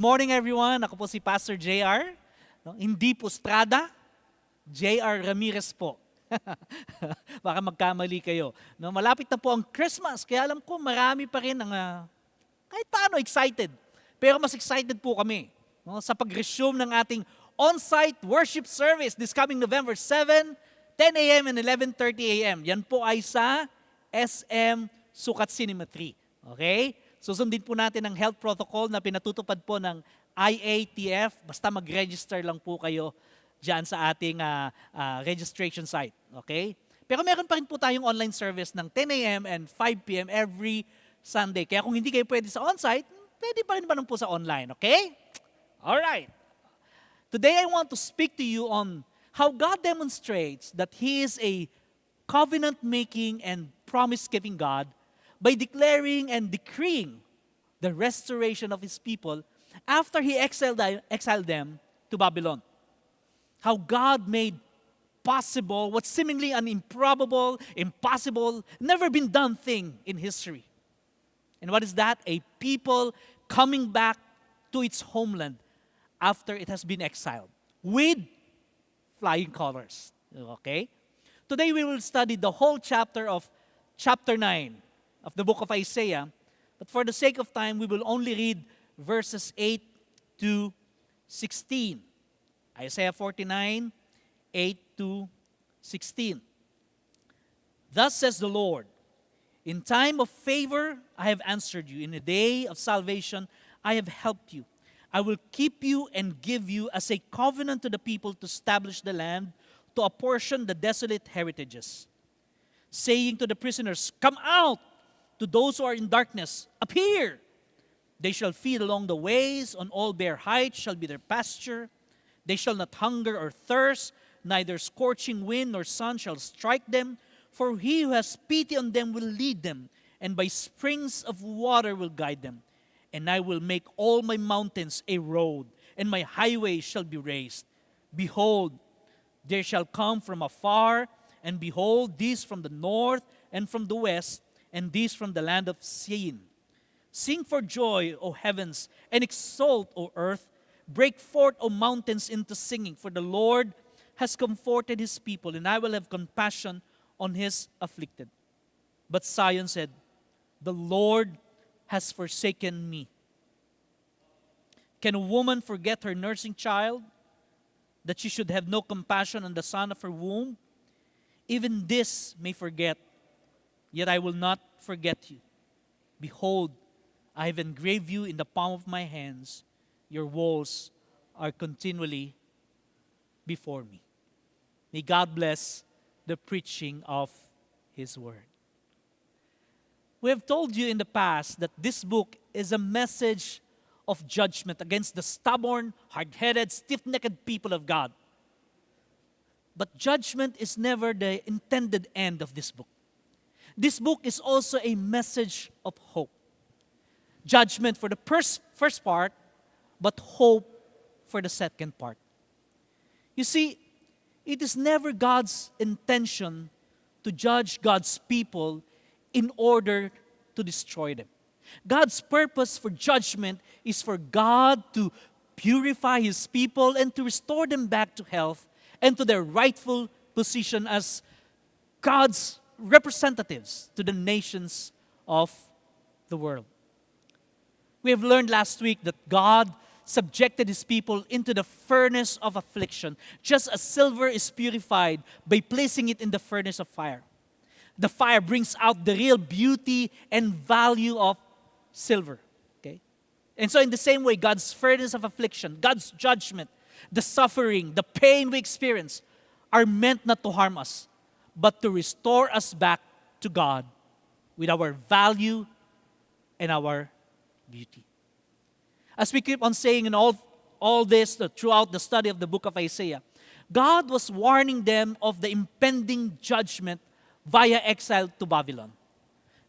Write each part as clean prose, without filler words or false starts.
morning everyone. Ako po si Pastor JR. No, hindi po Strada, JR Ramirez po. Baka magkamali kayo. No, malapit na po ang Christmas, kaya alam ko marami pa rin ang kahit paano excited. Pero mas excited po kami sa pag-resume ng ating on-site worship service this coming November 7, 10 a.m. and 11:30 a.m. Yan po ay sa SM Sukat Cinema 3. Okay? Susundin po natin ang health protocol na pinatutupad po ng IATF. Basta mag-register lang po kayo dyan sa ating registration site. Okay? Pero meron pa rin po tayong online service ng 10 a.m. and 5 p.m. every Sunday. Kaya kung hindi kayo pwede sa on-site, pwede pa rin ba po sa online. Okay? Alright. Today I want to speak to you on how God demonstrates that He is a covenant-making and promise-giving God by declaring and decreeing the restoration of His people after He exiled them to Babylon. How God made possible what seemingly an improbable, impossible, never been done thing in history. And what is that? A people coming back to its homeland after it has been exiled with flying colors. Okay? Today we will study the whole chapter of chapter 9 of the book of Isaiah. But for the sake of time, we will only read verses 8 to 16. Isaiah 49, 8 to 16. Thus says the Lord, in time of favor I have answered you. In the day of salvation I have helped you. I will keep you and give you as a covenant to the people to establish the land, to apportion the desolate heritages. Saying to the prisoners, come out! To those who are in darkness, appear! They shall feed along the ways, on all bare heights shall be their pasture. They shall not hunger or thirst, neither scorching wind nor sun shall strike them. For he who has pity on them will lead them, and by springs of water will guide them. And I will make all my mountains a road, and my highways shall be raised. Behold, there shall come from afar, and behold, these from the north and from the west, and these from the land of Sin. Sing for joy, O heavens, and exult, O earth. Break forth, O mountains, into singing, for the Lord has comforted His people, and I will have compassion on His afflicted. But Zion said, the Lord has forsaken me. Can a woman forget her nursing child, that she should have no compassion on the son of her womb? Even this may forget, yet I will not forget you. Behold, I have engraved you in the palm of my hands. Your walls are continually before me. May God bless the preaching of His word. We have told you in the past that this book is a message of judgment against the stubborn, hard-headed, stiff-necked people of God. But judgment is never the intended end of this book. This book is also a message of hope. Judgment for the first part, but hope for the second part. You see, it is never God's intention to judge God's people in order to destroy them. God's purpose for judgment is for God to purify His people and to restore them back to health and to their rightful position as God's representatives to the nations of the world. We have learned last week that God subjected His people into the furnace of affliction, just as silver is purified by placing it in the furnace of fire. The fire brings out the real beauty and value of silver. Okay? And so in the same way, God's furnace of affliction, God's judgment, the suffering, the pain we experience are meant not to harm us, but to restore us back to God with our value and our beauty. As we keep on saying in all this throughout the study of the book of Isaiah, God was warning them of the impending judgment via exile to Babylon.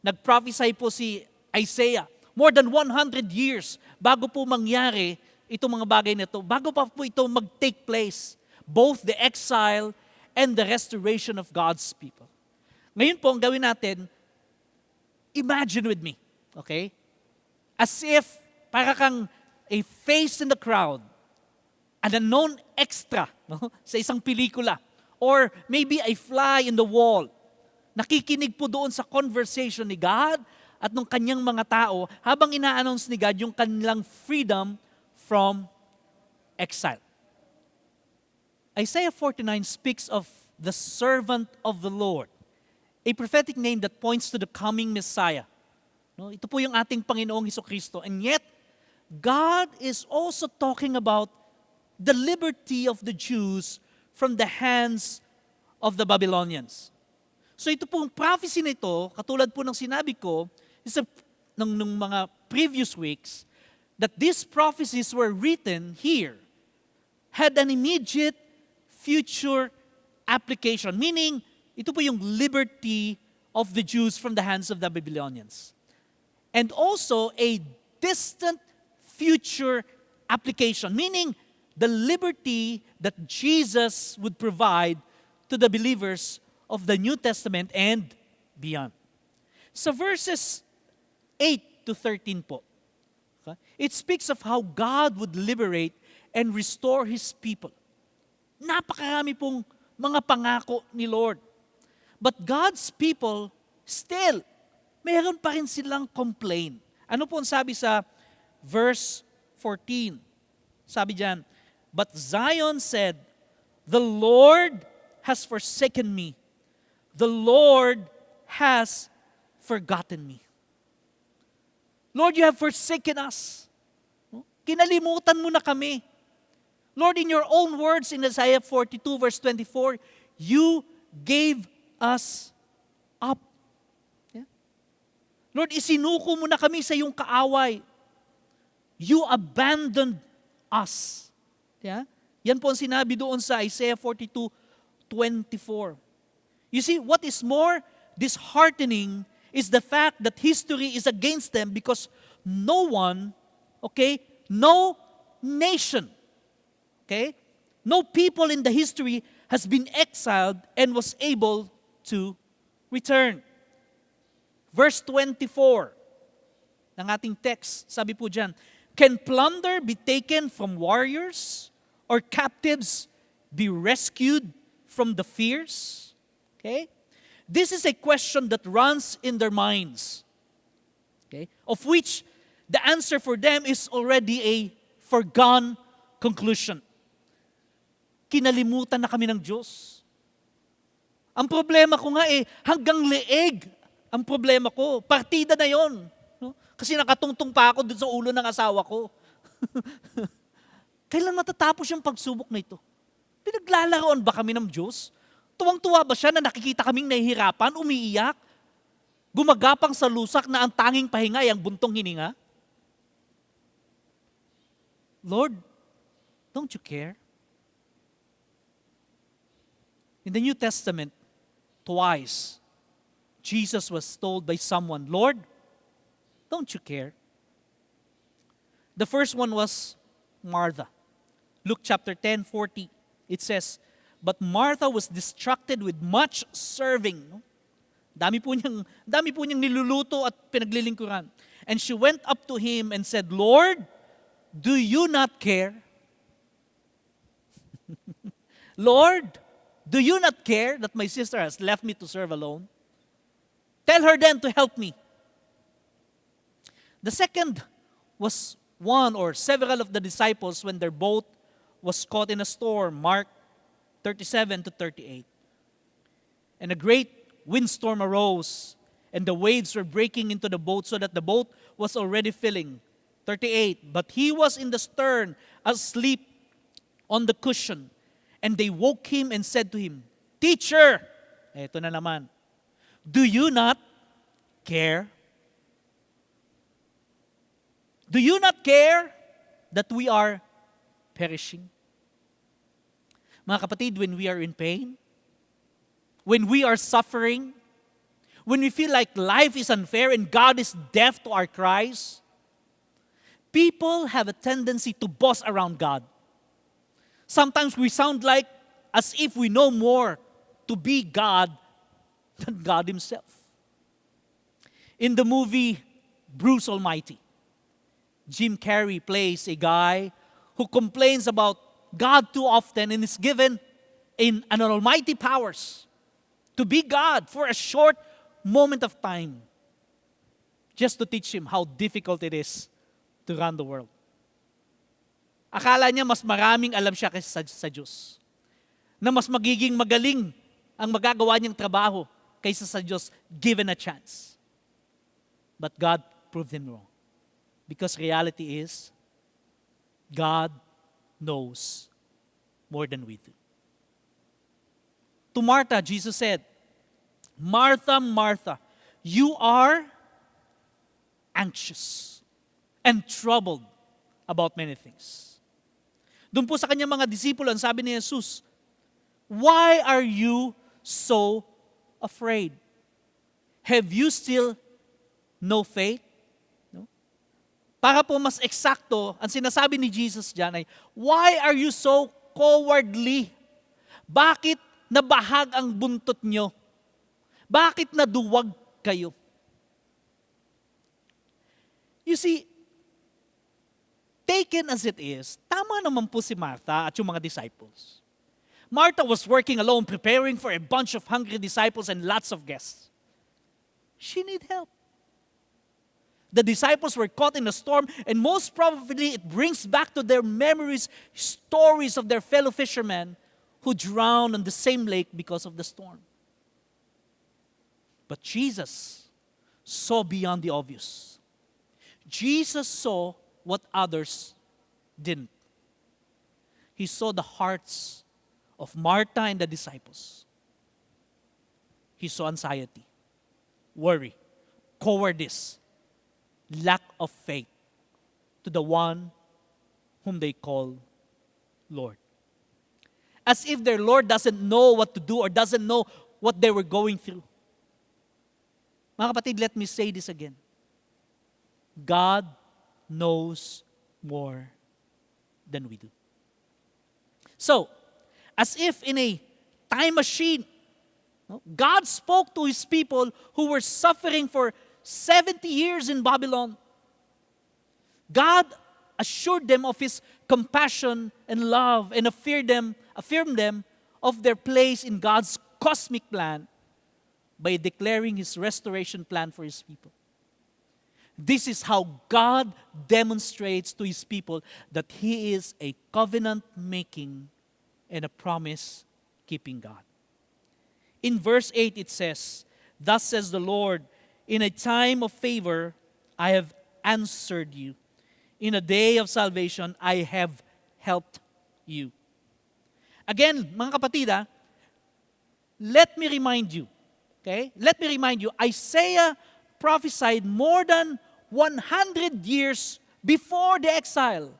Nag-prophesy po si Isaiah more than 100 years bago po mangyari itong mga bagay na ito, bago pa po ito mag-take place, both the exile and the restoration of God's people. Ngayon po, ang gawin natin, imagine with me, okay? As if, para kang a face in the crowd, an unknown extra, no, sa isang pelikula, or maybe a fly in the wall, nakikinig po doon sa conversation ni God at ng kanyang mga tao habang ina-announce ni God yung kanilang freedom from exile. Isaiah 49 speaks of the servant of the Lord, a prophetic name that points to the coming Messiah. No, ito po yung ating Panginoong Hesukristo. And yet, God is also talking about the liberty of the Jews from the hands of the Babylonians. So ito pong prophecy na ito, katulad po ng sinabi ko, ng mga previous weeks, that these prophecies were written here, had an immediate future application. Meaning, ito po yung liberty of the Jews from the hands of the Babylonians. And also a distant future application. Meaning, the liberty that Jesus would provide to the believers of the New Testament and beyond. So verses 8 to 13 po, okay, it speaks of how God would liberate and restore His people. Napakarami pong mga pangako ni Lord. But God's people, still, mayroon pa rin silang complain. Ano po ang sabi sa verse 14? Sabi diyan, but Zion said, the Lord has forsaken me. The Lord has forgotten me. Lord, you have forsaken us. Kinalimutan mo na kami. Lord, in your own words in Isaiah 42 verse 24, you gave us up. Yeah? Lord, isinuko mo na kami sa iyong kaaway. You abandoned us. Yeah? Yan po ang sinabi doon sa Isaiah 42:24. You see, what is more disheartening is the fact that history is against them because no one, no nation, no people in the history has been exiled and was able to return. Verse 24 ng ating text, sabi po dyan, can plunder be taken from warriors or captives be rescued from the fears? Okay? This is a question that runs in their minds, of which the answer for them is already a foregone conclusion. Kinalimutan na kami ng Diyos. Ang problema ko nga hanggang leeg ang problema ko. Partida na yon. No? Kasi nakatungtong pa ako dun sa ulo ng asawa ko. Kailan matatapos yung pagsubok na ito? Pinaglalaroan ba kami ng Diyos? Tuwang-tuwa ba siya na nakikita kaming nahihirapan, umiiyak, gumagapang sa lusak na ang tanging pahinga ay ang buntong hininga? Lord, don't you care? In the New Testament, twice, Jesus was told by someone, Lord, don't you care? The first one was Martha. Luke chapter 10:40, it says, but Martha was distracted with much serving. Dami po niyang niluluto at pinaglilingkuran. And she went up to him and said, Lord, do you not care? Lord, do you not care that my sister has left me to serve alone? Tell her then to help me. The second was one or several of the disciples when their boat was caught in a storm, Mark 37-38. And a great windstorm arose, and the waves were breaking into the boat so that the boat was already filling. 38. But he was in the stern, asleep on the cushion. And they woke him and said to him, Teacher, eto na naman, do you not care? Do you not care that we are perishing? Mga kapatid, when we are in pain, when we are suffering, when we feel like life is unfair and God is deaf to our cries, people have a tendency to boss around God. Sometimes we sound like as if we know more to be God than God Himself. In the movie Bruce Almighty, Jim Carrey plays a guy who complains about God too often and is given an almighty powers to be God for a short moment of time just to teach him how difficult it is to run the world. Akala niya mas maraming alam siya kaysa sa Diyos. Na mas magiging magaling ang magagawa niyang trabaho kaysa sa Diyos given a chance. But God proved him wrong. Because reality is, God knows more than we do. To Martha, Jesus said, Martha, Martha, you are anxious and troubled about many things. Doon po sa kanyang mga disipulo, ang sabi ni Jesus, why are you so afraid? Have you still no faith? No? Para po mas eksakto, ang sinasabi ni Jesus dyan ay, why are you so cowardly? Bakit nabahag ang buntot nyo? Bakit naduwag kayo? You see, taken as it is, tama naman po si Martha at yung mga disciples. Martha was working alone, preparing for a bunch of hungry disciples and lots of guests. She needed help. The disciples were caught in a storm, and most probably it brings back to their memories stories of their fellow fishermen who drowned on the same lake because of the storm. But Jesus saw beyond the obvious. Jesus saw what others didn't. He saw the hearts of Martha and the disciples. He saw anxiety, worry, cowardice, lack of faith to the one whom they call Lord. As if their Lord doesn't know what to do or doesn't know what they were going through. Mga kapatid, let me say this again. God knows more than we do. So, as if in a time machine, God spoke to His people who were suffering for 70 years in Babylon. God assured them of His compassion and love and affirmed them of their place in God's cosmic plan by declaring His restoration plan for His people. This is how God demonstrates to His people that He is a covenant-making and a promise-keeping God. In verse 8 it says, thus says the Lord, in a time of favor I have answered you. In a day of salvation I have helped you. Again, mga kapatid, let me remind you, Isaiah prophesied more than 100 years before the exile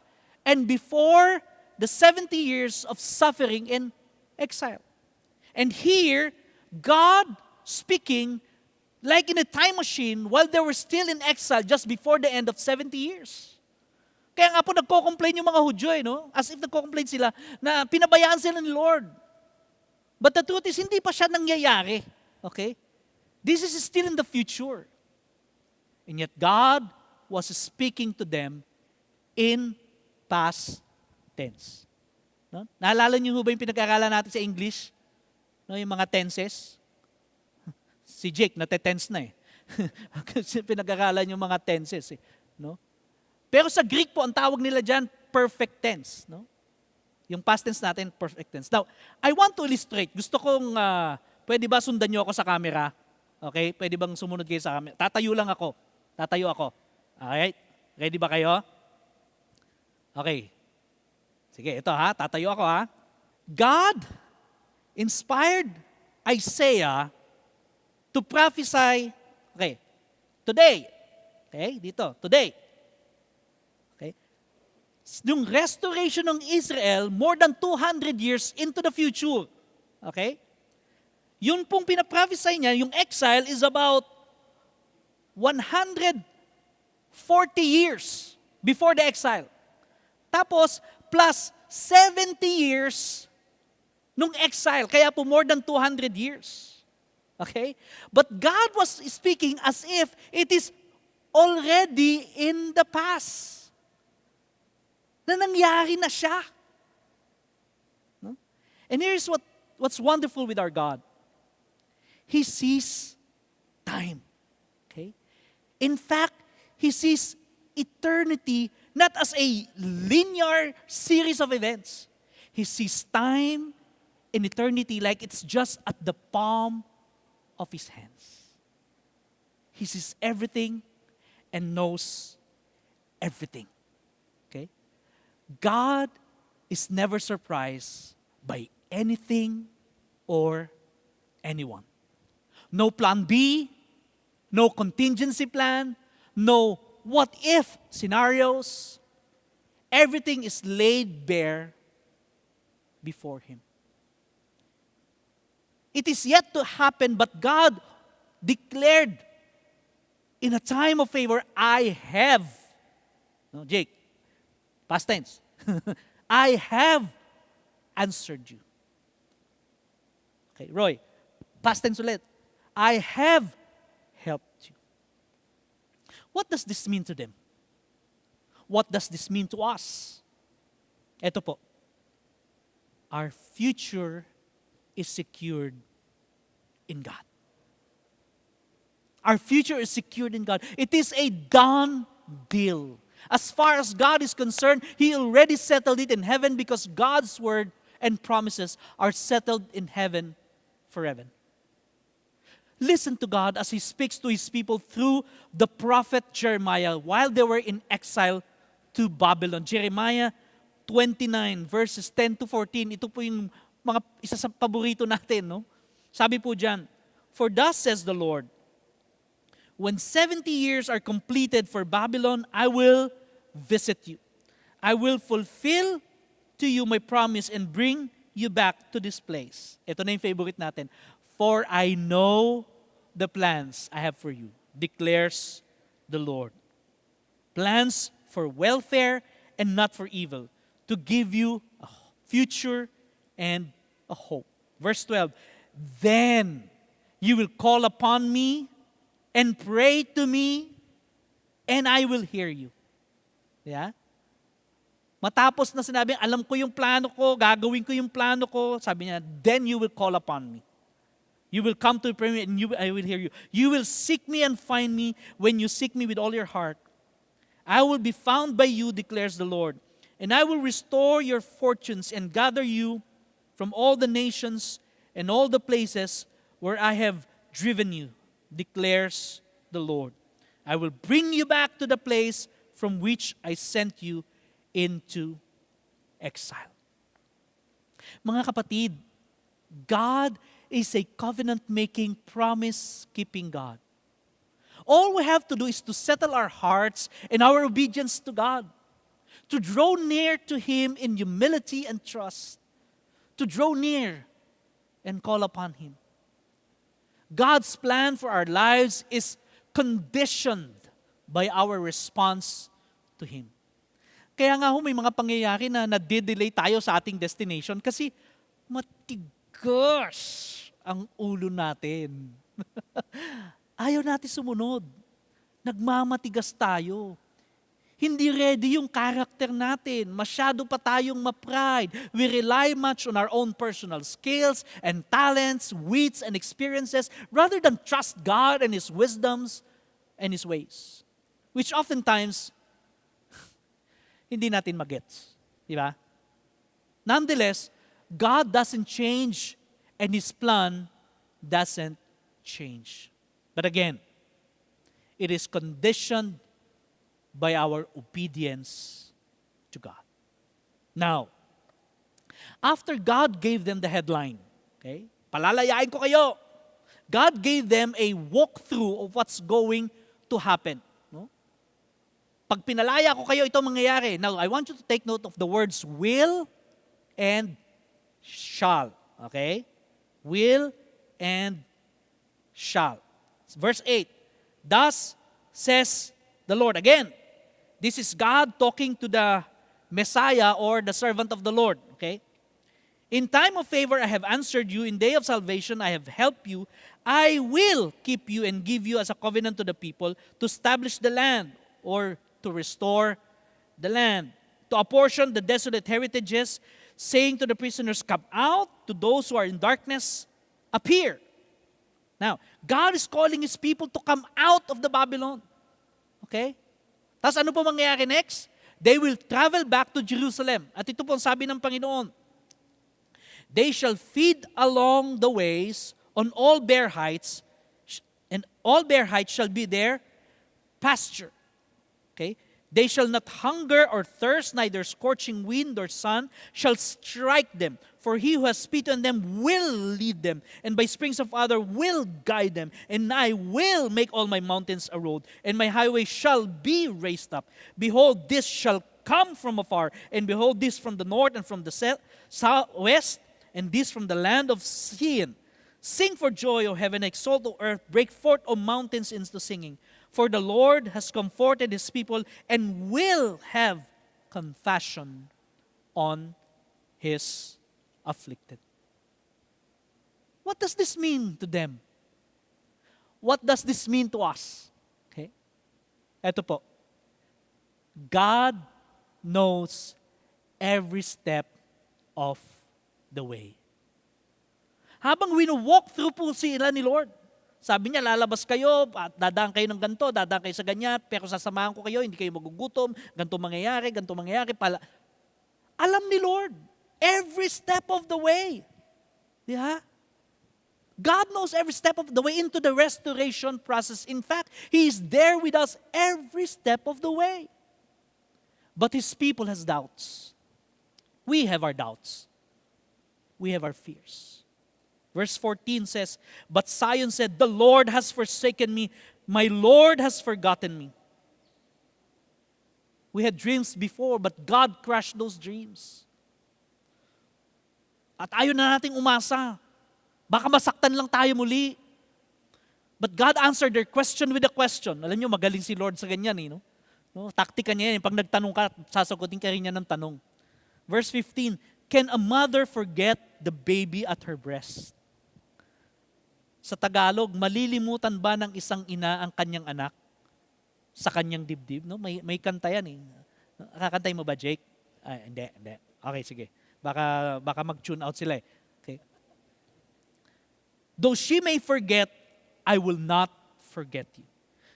and before the 70 years of suffering in exile. And here, God speaking like in a time machine while they were still in exile just before the end of 70 years. Kaya nga po nagko-complain yung mga Hudyo, no? As if nagko-complain sila na pinabayaan sila ni Lord. But the truth is, hindi pa siya nangyayari. Okay? This is still in the future. And yet God was speaking to them in past tense. No? Naalala niyo ba yung pinag-aaralan natin sa English? No, yung mga tenses? Si Jake, nate-tense na eh. Kasi pinag-aaralan yung mga tenses eh. No? Pero sa Greek po, ang tawag nila dyan, perfect tense. No? Yung past tense natin, perfect tense. Now, I want to illustrate. Gusto kong, pwede ba sundan niyo ako sa camera? Okay? Pwede bang sumunod kayo sa camera? Tatayo lang ako. Tatayo ako. Alright? Ready ba kayo? Okay. Sige, ito ha. Tatayo ako ha. God inspired Isaiah to prophesy, okay, today. Okay, dito, today. Okay. Yung restoration ng Israel more than 200 years into the future. Okay? Yun pong pinaprophesy niya, yung exile is about 140 years before the exile. Tapos, plus 70 years nung exile. Kaya po more than 200 years. Okay? But God was speaking as if it is already in the past. Na nangyari na siya. No? And here's what's wonderful with our God. He sees time. Okay? In fact, He sees eternity not as a linear series of events. He sees time and eternity like it's just at the palm of His hands. He sees everything and knows everything. Okay? God is never surprised by anything or anyone. No plan B, no contingency plan, no what-if scenarios. Everything is laid bare before Him. It is yet to happen, but God declared in a time of favor, I have. No, Jake, past tense. I have answered you. Okay, Roy, past tense ulit. I have helped you. What does this mean to them? What does this mean to us? Ito po. Our future is secured in God. Our future is secured in God. It is a done deal. As far as God is concerned, He already settled it in heaven because God's word and promises are settled in heaven forever. Listen to God as He speaks to His people through the prophet Jeremiah while they were in exile to Babylon. Jeremiah 29 verses 10 to 14. Ito po yung isa sa paborito natin, no? Sabi po diyan, for thus says the Lord, when 70 years are completed for Babylon, I will visit you. I will fulfill to you my promise and bring you back to this place. Ito na yung favorite natin. For I know the plans I have for you, declares the Lord. Plans for welfare and not for evil, to give you a future and a hope. Verse 12, then you will call upon me and pray to me, and I will hear you. Yeah? Matapos na sinabi, alam ko yung plano ko, gagawin ko yung plano ko, sabi niya, then you will call upon me. You will come to pray and I will hear you. You will seek me and find me when you seek me with all your heart. I will be found by you, declares the Lord. And I will restore your fortunes and gather you from all the nations and all the places where I have driven you, declares the Lord. I will bring you back to the place from which I sent you into exile. Mga kapatid, God is a covenant-making, promise-keeping God. All we have to do is to settle our hearts and our obedience to God, to draw near to Him in humility and trust, to draw near and call upon Him. God's plan for our lives is conditioned by our response to Him. Kaya nga may mga pangyayari na nade-delay tayo sa ating destination kasi matigas ang ulo natin. Ayaw natin sumunod. Nagmamatigas tayo. Hindi ready yung character natin. Masyado pa tayong ma-pride. We rely much on our own personal skills and talents, wits and experiences rather than trust God and His wisdoms and His ways. Which oftentimes, hindi natin magets. Di ba? Nonetheless, God doesn't change and His plan doesn't change. But again, it is conditioned by our obedience to God. Now, after God gave them the headline, okay, palalayain ko kayo, God gave them a walkthrough of what's going to happen. No? Pag pinalaya ko kayo, ito mangyayari. Now, I want you to take note of the words will and shall. Okay? Will and shall. Verse 8, thus says the Lord. Again, this is God talking to the Messiah or the servant of the Lord. Okay? In time of favor, I have answered you. In day of salvation, I have helped you. I will keep you and give you as a covenant to the people to establish the land or to restore the land. to apportion the desolate heritages, saying to the prisoners, come out, to those who are in darkness, appear. Now, God is calling His people to come out of the Babylon. Okay? Tapos ano po mangyayari next? They will travel back to Jerusalem. At ito po ang sabi ng Panginoon, they shall feed along the ways on all bare heights, and all bare heights shall be their pasture. Okay? They shall not hunger or thirst, neither scorching wind or sun shall strike them. For he who has pity on them will lead them, and by springs of water will guide them. And I will make all my mountains a road, and my highway shall be raised up. Behold, this shall come from afar, and behold, this from the north and from the southwest, and this from the land of Sion. Sing for joy, O heaven, exalt, O earth, break forth, O mountains, into singing. For the Lord has comforted His people and will have compassion on His afflicted. What does this mean to them? What does this mean to us? Okay? Ito po. God knows every step of the way. Habang wino-walk through po sila ni Lord, sabi niya, lalabas kayo, at dadaan kayo ng ganito, dadaan kayo sa ganyan, pero sasamahan ko kayo, hindi kayo magugutom, ganito mangyayari, Alam ni Lord, every step of the way. Yeah? God knows every step of the way into the restoration process. In fact, He is there with us every step of the way. But His people has doubts. We have our doubts. We have our fears. Verse 14 says, but Zion said, the Lord has forsaken me. My Lord has forgotten me. We had dreams before, but God crushed those dreams. At ayaw na nating umasa. Baka masaktan lang tayo muli. But God answered their question with a question. Alam niyo, magaling si Lord sa ganyan. No? Taktika niya yan. Pag nagtanong ka, sasagutin ka rin niya ng tanong. Verse 15, can a mother forget the baby at her breast? Sa Tagalog, malilimutan ba ng isang ina ang kanyang anak sa kanyang dibdib? No? May kanta yan eh. Kakantay mo ba, Jake? Ay, hindi. Okay, sige. Baka mag-tune out sila eh. Okay. Though she may forget, I will not forget you.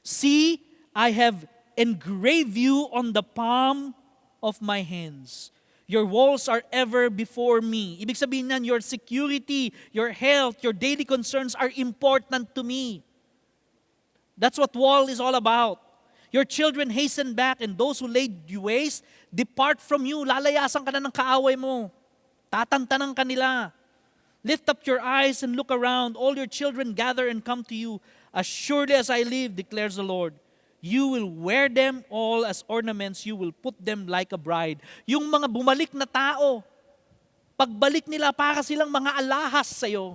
See, I have engraved you on the palm of my hands. Your walls are ever before me. Ibig sabihin nan, your security, your health, your daily concerns are important to me. That's what wall is all about. Your children hasten back, and those who laid you waste, depart from you. Lalayasan ka na ng kaaway mo. Tatantanan ka nila. Lift up your eyes and look around. All your children gather and come to you. As surely as I live, declares the Lord, you will wear them all as ornaments. You will put them like a bride. Yung mga bumalik na tao, pagbalik nila para silang mga alahas sa'yo.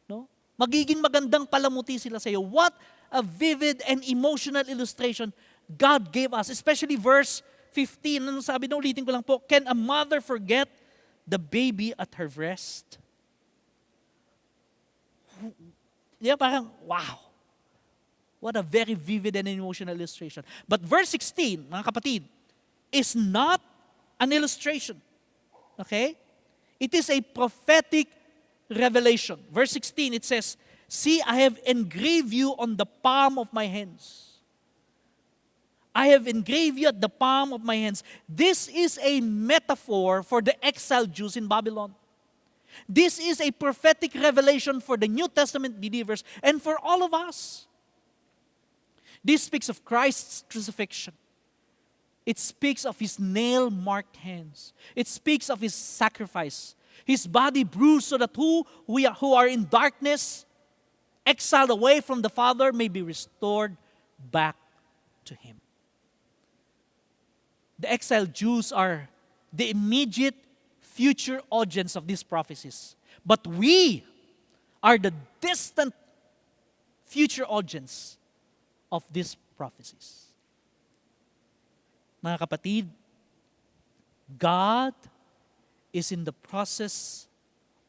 No? Magiging magandang palamuti sila sa'yo. What a vivid and emotional illustration God gave us. Especially verse 15. Ano sabi na, ulitin ko lang po. Can a mother forget the baby at her breast? Yeah, parang, wow. What a very vivid and emotional illustration. But verse 16, mga kapatid, is not an illustration. Okay? It is a prophetic revelation. Verse 16, it says, see, I have engraved you on the palm of my hands. I have engraved you at the palm of my hands. This is a metaphor for the exiled Jews in Babylon. This is a prophetic revelation for the New Testament believers and for all of us. This speaks of Christ's crucifixion. It speaks of His nail-marked hands. It speaks of His sacrifice. His body bruised so that who are in darkness, exiled away from the Father, may be restored back to Him. The exiled Jews are the immediate future audience of these prophecies. But we are the distant future audience of these prophecies. Mga kapatid, God is in the process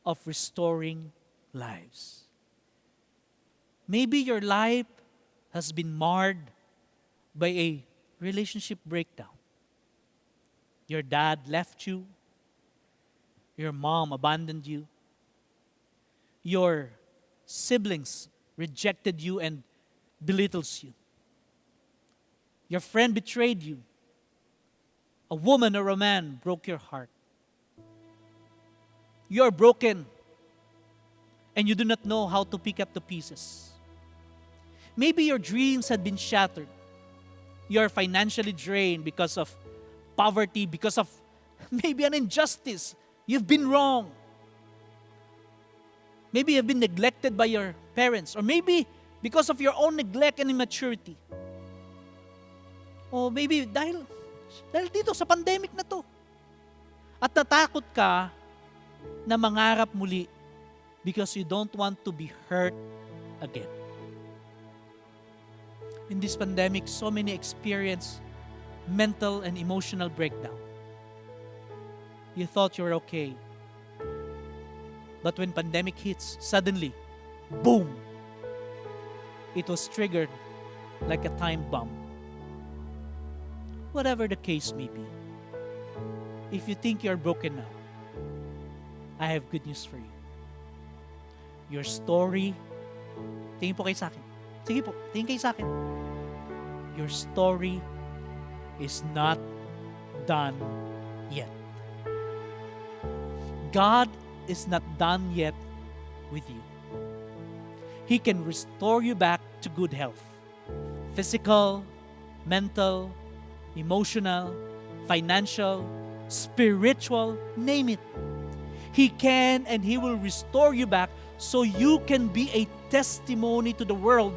of restoring lives. Maybe your life has been marred by a relationship breakdown. Your dad left you. Your mom abandoned you. Your siblings rejected you and belittles you. Your friend betrayed you. A woman or a man broke your heart. You're broken and you do not know how to pick up the pieces. Maybe your dreams had been shattered. You're financially drained because of poverty, because of maybe an injustice. You've been wrong. Maybe you've been neglected by your parents, or maybe because of your own neglect and immaturity. O maybe dahil dito sa pandemic na to. At natakot ka na mangarap muli because you don't want to be hurt again. In this pandemic, so many experience mental and emotional breakdown. You thought you were okay. But when pandemic hits, suddenly, boom! It was triggered like a time bomb. Whatever the case may be, if you think you're broken now, I have good news for you. Your story, tingin po kayo sa akin. Sige po, tingin kayo sa akin. Your story is not done yet. God is not done yet with you. He can restore you back to good health. Physical, mental, emotional, financial, spiritual, name it. He can and He will restore you back so you can be a testimony to the world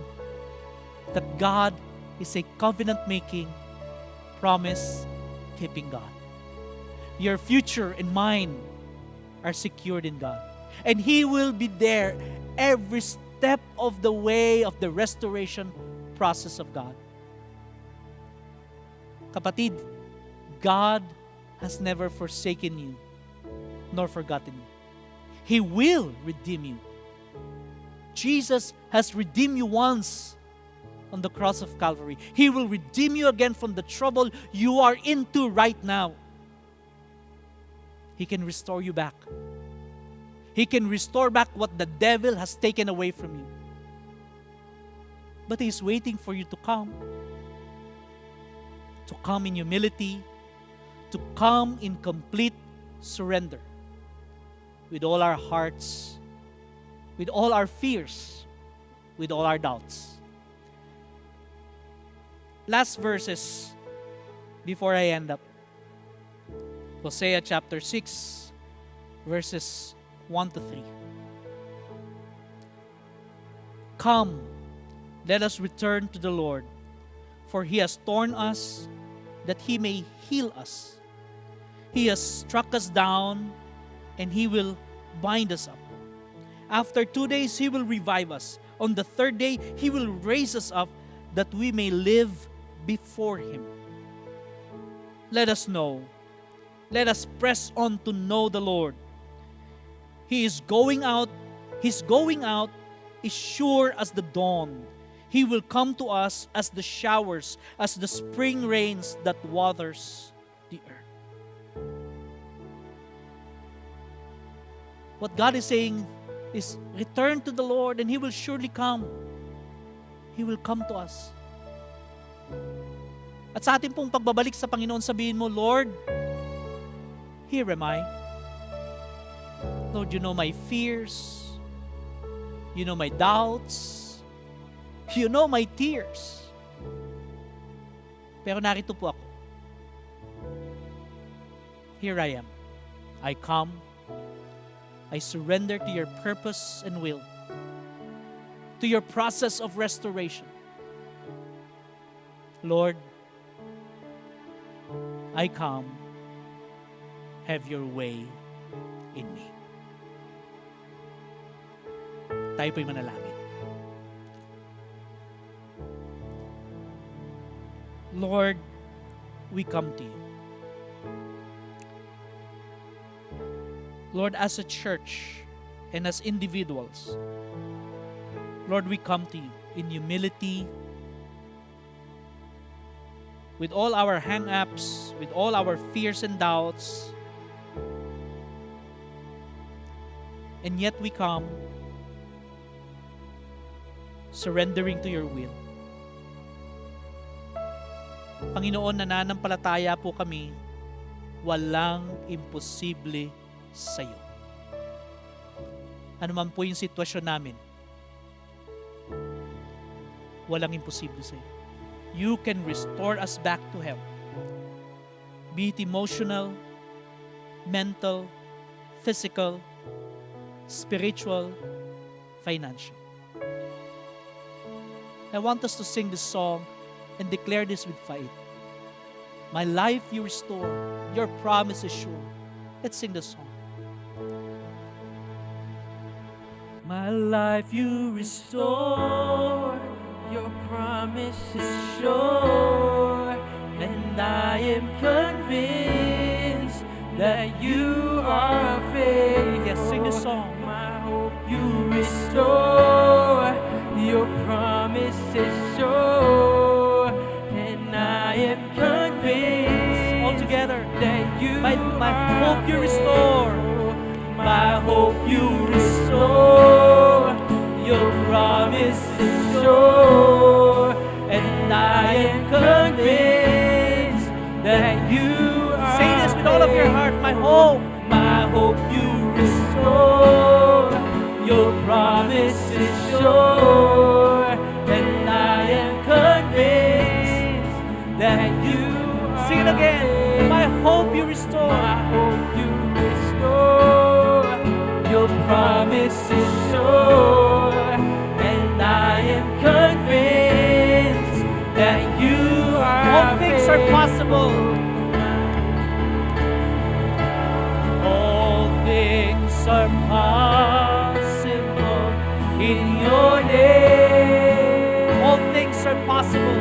that God is a covenant-making, promise-keeping God. Your future and mine are secured in God. And He will be there every step of the way of the restoration process of God. Kapatid, God has never forsaken you nor forgotten you. He will redeem you. Jesus has redeemed you once on the cross of Calvary. He will redeem you again from the trouble you are into right now. He can restore you back. He can restore back what the devil has taken away from you. But He's waiting for you to come. To come in humility. To come in complete surrender. With all our hearts. With all our fears. With all our doubts. Last verses before I end up. Hosea chapter 6, verses 1 to 3. Come, let us return to the Lord, for He has torn us that He may heal us. He has struck us down, and He will bind us up. After 2 days, He will revive us. On the third day, He will raise us up, that we may live before Him. Let us know. Let us press on to know the Lord. He is going out. His going out is sure as the dawn. He will come to us as the showers, as the spring rains that waters the earth. What God is saying is, return to the Lord and He will surely come. He will come to us. At sa ating pong pagbabalik sa Panginoon, sabihin mo, Lord, here am I. Lord, you know my fears. You know my doubts. You know my tears. Pero narito po ako. Here I am. I come. I surrender to your purpose and will. To your process of restoration. Lord, I come. Have your way in me. Tayo po'y manalangin. Lord, we come to you. Lord, as a church and as individuals, Lord, we come to you in humility, with all our hang-ups, with all our fears and doubts. And yet we come surrendering to your will. Panginoon, nananampalataya po kami, walang imposible sa iyo. Ano man po yung sitwasyon namin, walang imposible sa iyo. You can restore us back to health. Be it emotional, mental, physical, spiritual, financial. I want us to sing this song and declare this with faith. My life you restore, your promise is sure. Let's sing the song. My life you restore, your promise is sure, and I am convinced that you are faithful. Yes, sing the song. My hope you restore, your promise is sure, and I am convinced all together that you my hope you restore. My hope you restore, your promise is sure, and I am convinced that you are. Say this with all of your heart. My hope you restore, your promise is sure, and I am convinced that you are. Sing it again. My hope you restore. My hope you restore, your promise is sure, and I am convinced that you are. All things are possible. All things are possible in your name. All things are possible.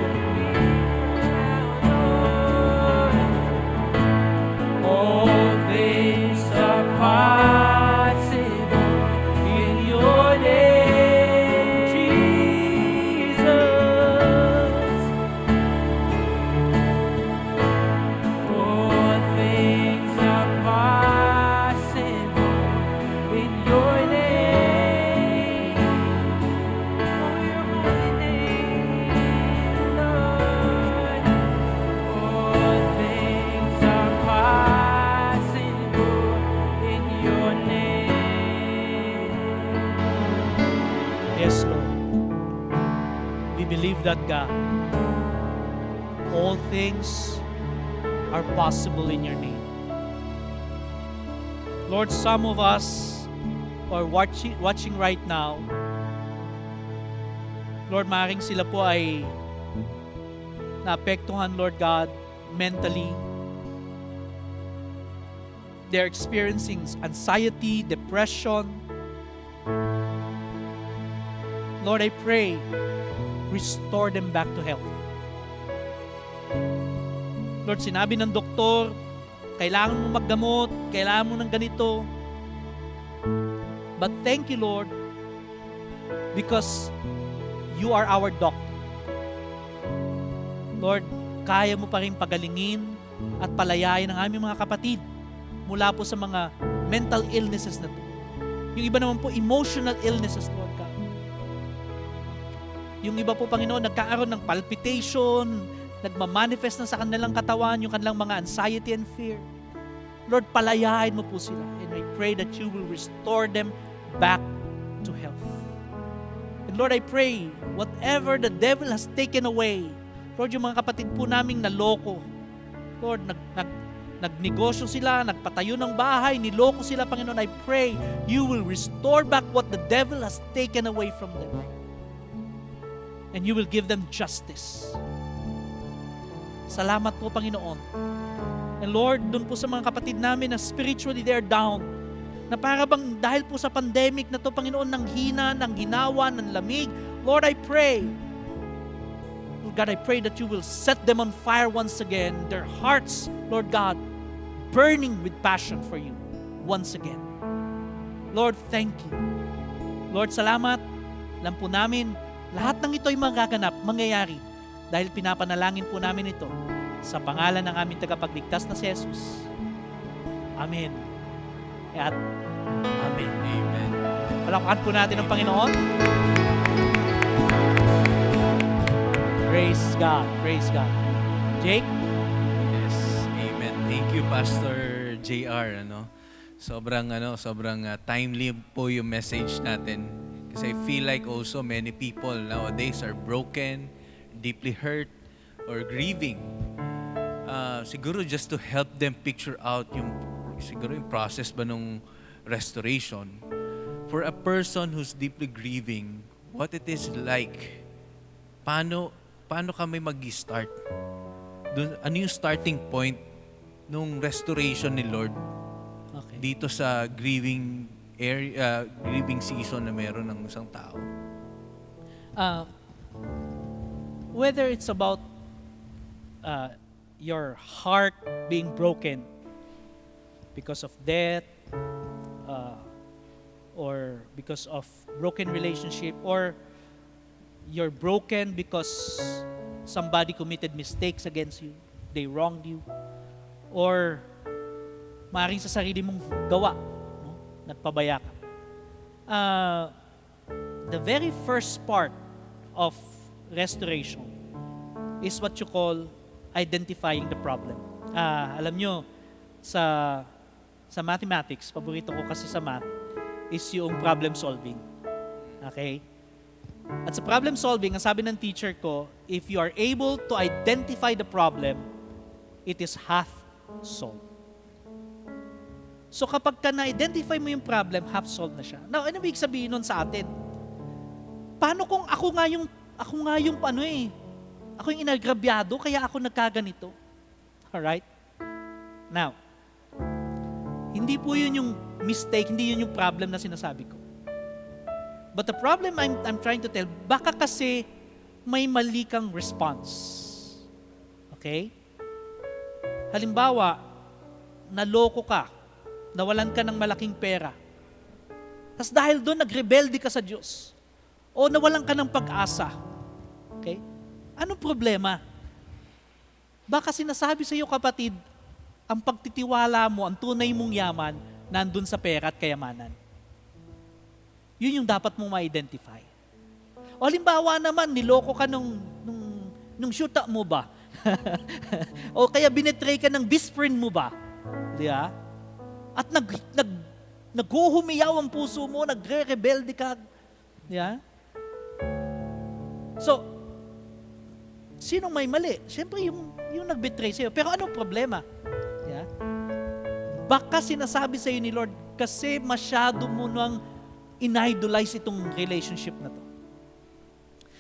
All things are possible in your name, Jesus. All things are possible in your name. Oh, your holy name, Lord. All things are possible in your name. Yes, Lord. We believe that, God. All things are possible in your name. Lord, some of us are watching right now. Lord, maaaring sila po ay naapektuhan, Lord God, mentally. They're experiencing anxiety, depression. Lord, I pray, restore them back to health. Lord, sinabi ng doktor, kailangan mo maggamot, kailangan mo ng ganito. But thank you, Lord, because you are our doctor. Lord, kaya mo pa rin pagalingin at palayain ang aming mga kapatid mula po sa mga mental illnesses na to. Yung iba naman po, emotional illnesses, Lord God. Yung iba po, Panginoon, nagkakaroon ng palpitation, nagmamanifest na sa kanilang katawan, yung kanilang mga anxiety and fear. Lord, palayain mo po sila. And I pray that you will restore them back to health. And Lord, I pray, whatever the devil has taken away, Lord, yung mga kapatid po naming naloko, Lord, nagnegosyo sila, nagpatayo ng bahay, niloko sila, Panginoon, I pray, you will restore back what the devil has taken away from them. And you will give them justice. Salamat po, Panginoon. And Lord, dun po sa mga kapatid namin na spiritually they're down, na para bang dahil po sa pandemic na to, Panginoon, ng hina, ng ginawa, ng lamig, Lord, I pray, Lord God, I pray that you will set them on fire once again, their hearts, Lord God, burning with passion for you once again. Lord, thank you. Lord, salamat. Alam po namin, lahat ng ito ay magaganap, mangyayari, dahil pinapanalangin po namin ito Sa pangalan ng aming tagapagligtas na si Jesus. Amen. At Amen. Amen. Palakpakan po natin ang Panginoon. Praise God. Praise God. Jake? Yes. Amen. Thank you, Pastor JR. Sobrang timely po yung message natin. Kasi I feel like also many people nowadays are broken, deeply hurt, or grieving. Siguro just to help them picture out yung process ba nung restoration. For a person who's deeply grieving, what it is like, paano kami mag-start? Ano yung starting point nung restoration ni Lord dito sa grieving area, grieving season na meron ng isang tao? Whether it's about your heart being broken because of death, or because of broken relationship, or you're broken because somebody committed mistakes against you, they wronged you, or maaaring sa sarili mong gawa, nagpabaya ka. The very first part of restoration is what you call identifying the problem. Alam nyo, sa mathematics, paborito ko kasi sa math, is yung problem solving. Okay? At sa problem solving, ang sabi ng teacher ko, if you are able to identify the problem, it is half solved. So kapag ka na-identify mo yung problem, half solved na siya. Now, ano ibig sabihin nun sa atin? Paano kung ako nga yung ako yung inagrabyado, kaya ako nagkaganito? Alright? Now, hindi po yun yung mistake, hindi yun yung problem na sinasabi ko. But the problem I'm trying to tell, baka kasi may mali kang response. Okay? Halimbawa, naloko ka, nawalan ka ng malaking pera. Tapos dahil doon, nagrebelde ka sa Diyos. O nawalan ka ng pag-asa. Okay? Anong problema? Baka sinasabi sa iyo, kapatid, ang pagtitiwala mo, ang tunay mong yaman, nandun sa pera at kayamanan. Yun yung dapat mong ma-identify. O halimbawa naman, niloko ka nung shoota mo ba? O kaya binetray ka ng best friend mo ba? Di ba? At naghuhumiyaw ang puso mo, nagre-rebelde ka. Di ba? So, sinong may mali? Siyempre yung nag-betray sa'yo. Pero anong problema? Yeah? Baka sinasabi sa'yo ni Lord, kasi masyado mo nang in-idolize itong relationship na to.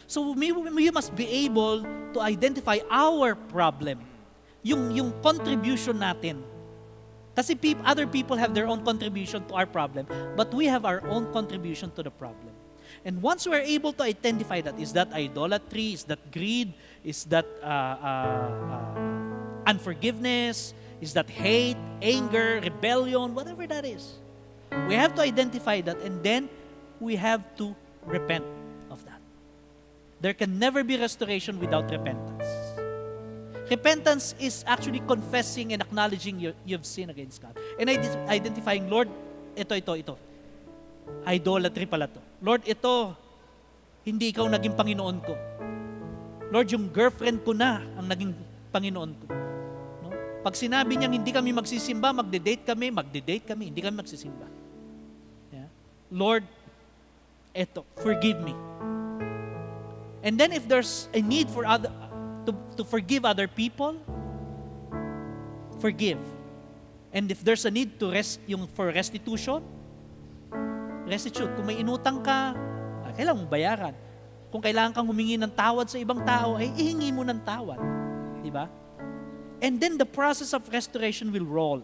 So we must be able to identify our problem. Yung contribution natin. Kasi other people have their own contribution to our problem, but we have our own contribution to the problem. And once we're able to identify that, is that idolatry, is that greed, is that unforgiveness, is that hate, anger, rebellion, whatever that is. We have to identify that, and then we have to repent of that. There can never be restoration without repentance. Repentance is actually confessing and acknowledging you've sinned against God. And identifying, Lord, ito. Idolatry pala to. Lord, ito, hindi ikaw naging Panginoon ko. Lord, yung girlfriend ko na ang naging Panginoon ko. No? Pag sinabi niyang hindi kami magsisimba, magde-date kami, hindi kami magsisimba. Yeah? Lord, eto, forgive me. And then if there's a need for to forgive other people, forgive. And if there's a need for restitution, restitute. Kung may inutang ka, kailangan mong bayaran. Kung kailangan kang humingi ng tawad sa ibang tao, ay ihingi mo ng tawad. Di ba? And then the process of restoration will roll.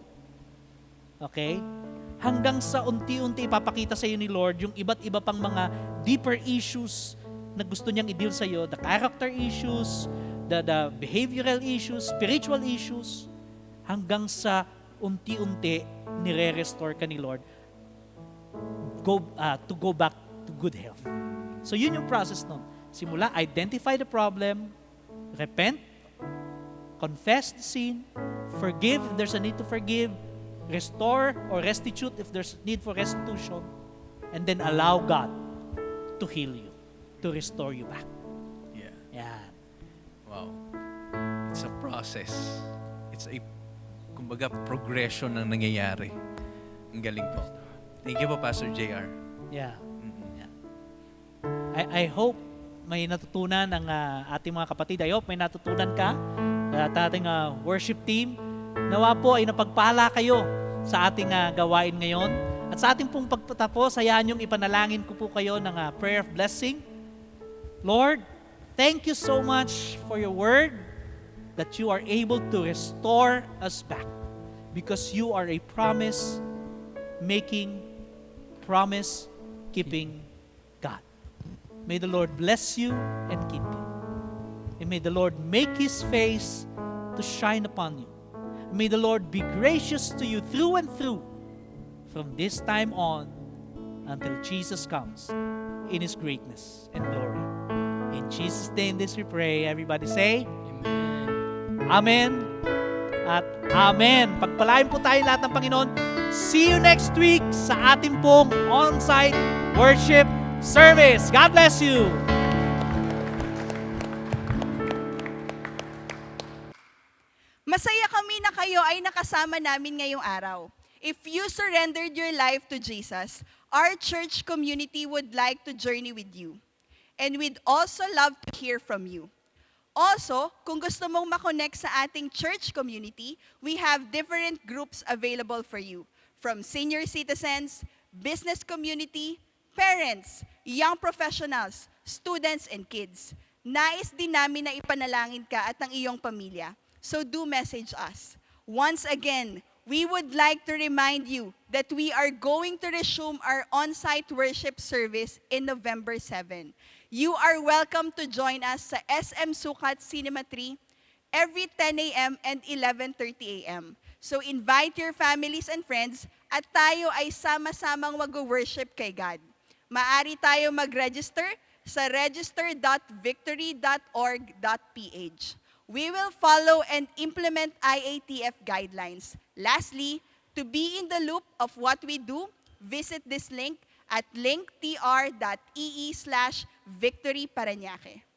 Okay? Hanggang sa unti-unti ipapakita sa iyo ni Lord yung iba't iba pang mga deeper issues na gusto niyang i-deal sa iyo, the character issues, the behavioral issues, spiritual issues, hanggang sa unti-unti nire-restore ka ni Lord to go back to good health. So yun yung process nun. Simula, identify the problem, repent, confess the sin, forgive if there's a need to forgive, restore or restitute if there's need for restitution, and then allow God to heal you, to restore you back. Yeah. Yan. Wow. It's a process. It's a, kumbaga, progression ng nangyayari. Ang galing po. Thank you po, Pastor JR. Yeah. Yeah. I hope may natutunan ang ating mga kapatid. I hope may natutunan ka at ating worship team. Nawa po ay napagpala kayo sa ating gawain ngayon. At sa ating pong pagtatapos, hayaan yung ipanalangin ko po kayo ng prayer of blessing. Lord, thank you so much for your word that you are able to restore us back because you are a promise-making, promise-keeping God. May the Lord bless you and keep you. And may the Lord make His face to shine upon you. May the Lord be gracious to you through and through from this time on until Jesus comes in His greatness and glory. In Jesus' name this we pray. Everybody say, Amen at Amen. Pagpalain po tayo lahat ng Panginoon. See you next week sa ating pong on-site worship service. God bless you. Masaya kami na kayo ay nakasama namin ngayong araw. If you surrendered your life to Jesus, our church community would like to journey with you. And we'd also love to hear from you. Also, kung gusto mong makonect sa ating church community, we have different groups available for you. From senior citizens, business community, parents, young professionals, students, and kids. Nais din namin na ipanalangin ka at ang iyong pamilya. So do message us. Once again, we would like to remind you that we are going to resume our on-site worship service in November 7. You are welcome to join us sa SM Sukat Cinema 3 every 10 a.m. and 11:30 a.m. So invite your families and friends at tayo ay sama-samang mag-worship kay God. Maari tayo mag-register sa register.victory.org.ph. We will follow and implement IATF guidelines. Lastly, to be in the loop of what we do, visit this link at linktr.ee/victoryparanaque.